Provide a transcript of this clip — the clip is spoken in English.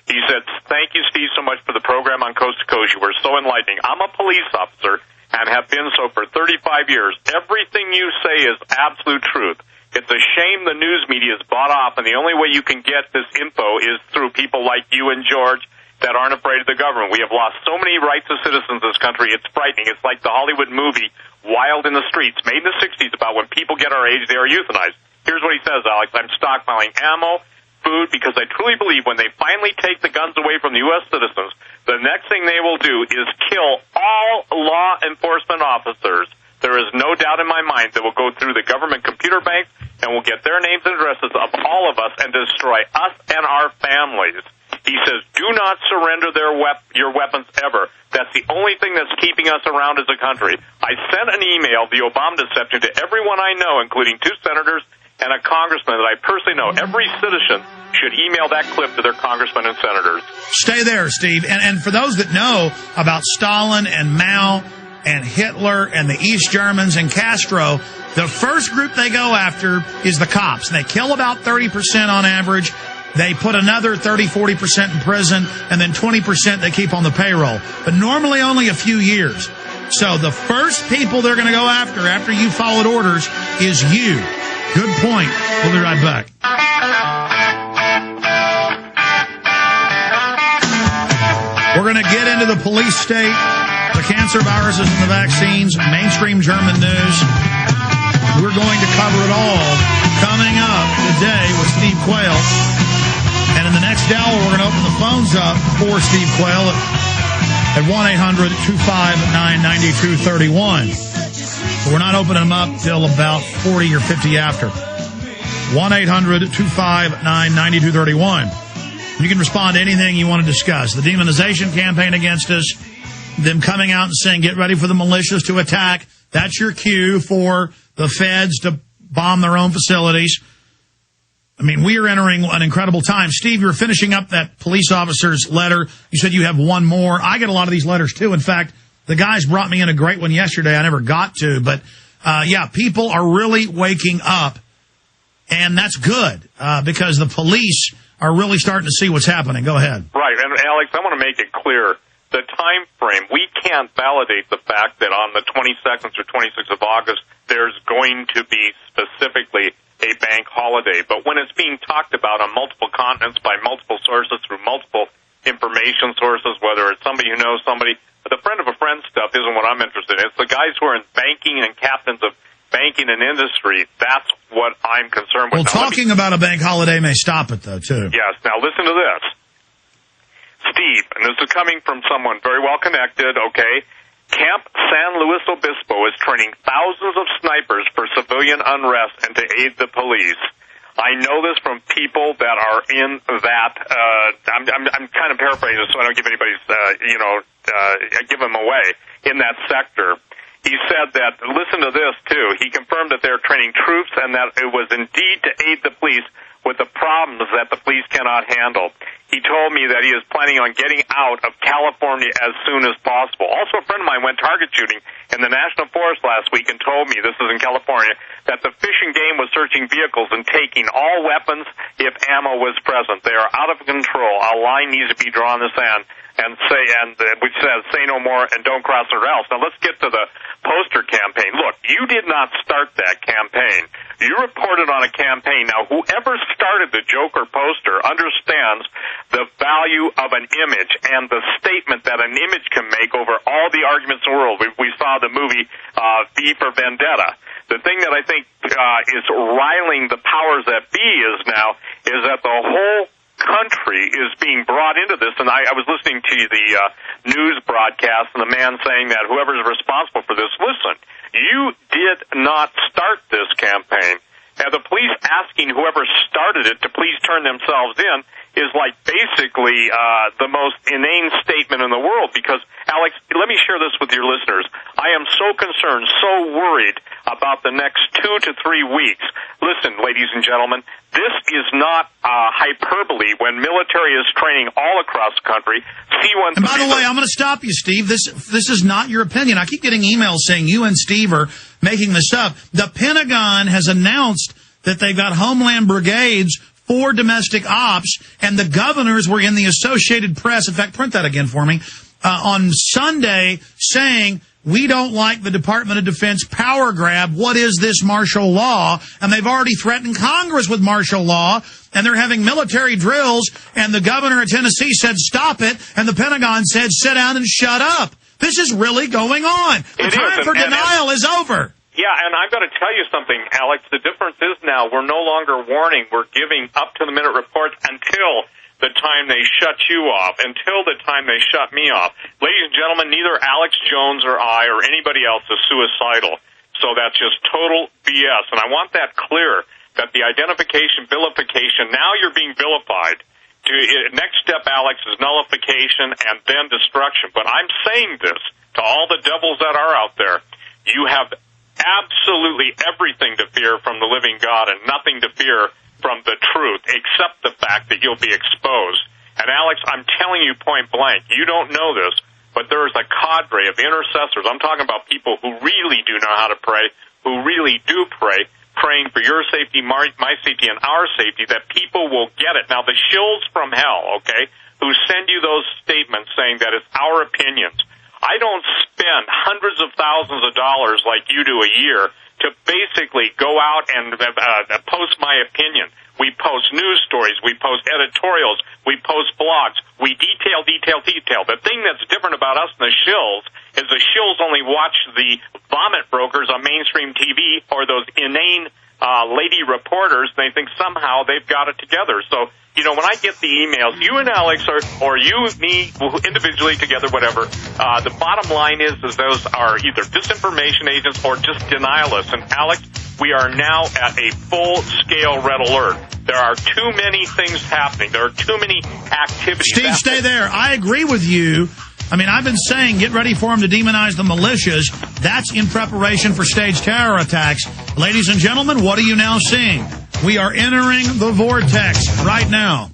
He said, "Thank you, Steve, so much for the program on Coast to Coast. You were so enlightening. I'm a police officer and have been so for 35 years. Everything you say is absolute truth. It's a shame the news media is bought off, and the only way you can get this info is through people like you and George that aren't afraid of the government. We have lost so many rights as citizens in this country. It's frightening. It's like the Hollywood movie Wild in the Streets, made in the 60s, about when people get our age, they are euthanized." Here's what he says, Alex. "I'm stockpiling ammo, food, because I truly believe when they finally take the guns away from the U.S. citizens, the next thing they will do is kill all law enforcement officers. There is no doubt in my mind that will go through the government computer banks and will get their names and addresses of all of us and destroy us and our families." He says, "Do not surrender your weapons ever. That's the only thing that's keeping us around as a country. I sent an email, the Obama deception, to everyone I know, including 2 senators and a congressman that I personally know. Every citizen should email that clip to their congressmen and senators." Stay there, Steve. And for those that know about Stalin and Mao and Hitler and the East Germans and Castro, the first group they go after is the cops. They kill about 30% on average. They put another 30, 40% in prison, and then 20% they keep on the payroll. But normally only a few years. So the first people they're going to go after you followed orders is you. Good point. We'll be right back. We're going to get into the police state, the cancer viruses and the vaccines, mainstream German news. We're going to cover it all coming up today with Steve Quayle. And in the next hour, we're going to open the phones up for Steve Quayle at 1-800-259-9231. But we're not opening them up till about 40 or 50 after. 1-800-259-9231. You can respond to anything you want to discuss. The demonization campaign against us, them coming out and saying, get ready for the militias to attack. That's your cue for the feds to bomb their own facilities. I mean, we are entering an incredible time. Steve, you're finishing up that police officer's letter. You said you have one more. I get a lot of these letters, too. In fact, the guys brought me in a great one yesterday I never got to. But, yeah, people are really waking up, and that's good because the police are really starting to see what's happening. Go ahead. Right. And, Alex, I want to make it clear. The time frame, we can't validate the fact that on the 22nd or 26th of August, there's going to be specifically a bank holiday. But when it's being talked about on multiple continents by multiple sources through multiple information sources, whether it's somebody who knows somebody, the friend of a friend stuff isn't what I'm interested in. It's the guys who are in banking and captains of banking and industry. That's what I'm concerned with. Well, now, talking about a bank holiday may stop it, though, too. Yes. Now, listen to this. Steve, and this is coming from someone very well connected, okay? Camp San Luis Obispo is training thousands of snipers for civilian unrest and to aid the police. I know this from people that are in that. I'm kind of paraphrasing so I don't give anybody's, give them away in that sector. He said that, listen to this, too. He confirmed that they're training troops and that it was indeed to aid the police with the problems that the police cannot handle. He told me that he is planning on getting out of California as soon as possible. Also, a friend of mine went target shooting in the National Forest last week and told me, this is in California, that the fishing game was searching vehicles and taking all weapons if ammo was present. They are out of control. A line needs to be drawn in the sand. Which says, say no more and don't cross or else. Now, let's get to the poster campaign. Look, you did not start that campaign. You reported on a campaign. Now, whoever started the Joker poster understands the value of an image and the statement that an image can make over all the arguments in the world. We saw the movie V for Vendetta. The thing that I think is riling the powers that be is that the whole country is being brought into this, and I was listening to the news broadcast and the man saying that whoever's responsible for this, listen, you did not start this campaign. And the police asking whoever started it to please turn themselves in is like basically the most inane statement in the world because, Alex, let me share this with your listeners. I am so concerned, so worried about the next 2 to 3 weeks. Listen, ladies and gentlemen, this is not hyperbole when military is training all across the country. And by the way, I'm going to stop you, Steve. This is not your opinion. I keep getting emails saying you and Steve are making this up. The Pentagon has announced that they've got Homeland brigades for domestic ops, and the governors were in the Associated Press. In fact, print that again for me. On Sunday, saying, we don't like the Department of Defense power grab. What is this martial law? And they've already threatened Congress with martial law, and they're having military drills, and the governor of Tennessee said, stop it, and the Pentagon said, sit down and shut up. This is really going on. The time for denial is over. Yeah, and I've got to tell you something, Alex. The difference is now we're no longer warning. We're giving up-to-the-minute reports until the time they shut you off, until the time they shut me off. Ladies and gentlemen, neither Alex Jones or I or anybody else is suicidal. So that's just total BS. And I want that clear, that the identification, vilification, now you're being vilified. Next step, Alex, is nullification and then destruction. But I'm saying this to all the devils that are out there. You have absolutely everything to fear from the living God and nothing to fear from the truth, except the fact that you'll be exposed. And Alex, I'm telling you point blank, you don't know this, but there is a cadre of intercessors. I'm talking about people who really do know how to pray, who really do pray, praying for your safety, my safety, and our safety, that people will get it. Now, the shills from hell, okay, who send you those statements saying that it's our opinions. I don't spend hundreds of thousands of dollars like you do a year to basically go out and post my opinion. We post news stories. We post editorials. We post blogs. We detail. The thing that's different about us and the shills is the shills only watch the vomit brokers on mainstream TV or those inane lady reporters. They think somehow they've got it together. So, you know, when I get the emails, you and Alex, or you, me, individually together, whatever, the bottom line is those are either disinformation agents or just denialists. And, Alex, we are now at a full-scale red alert. There are too many things happening. There are too many activities. Steve, stay there. I agree with you. I mean, I've been saying get ready for them to demonize the militias. That's in preparation for staged terror attacks. Ladies and gentlemen, what are you now seeing? We are entering the vortex right now.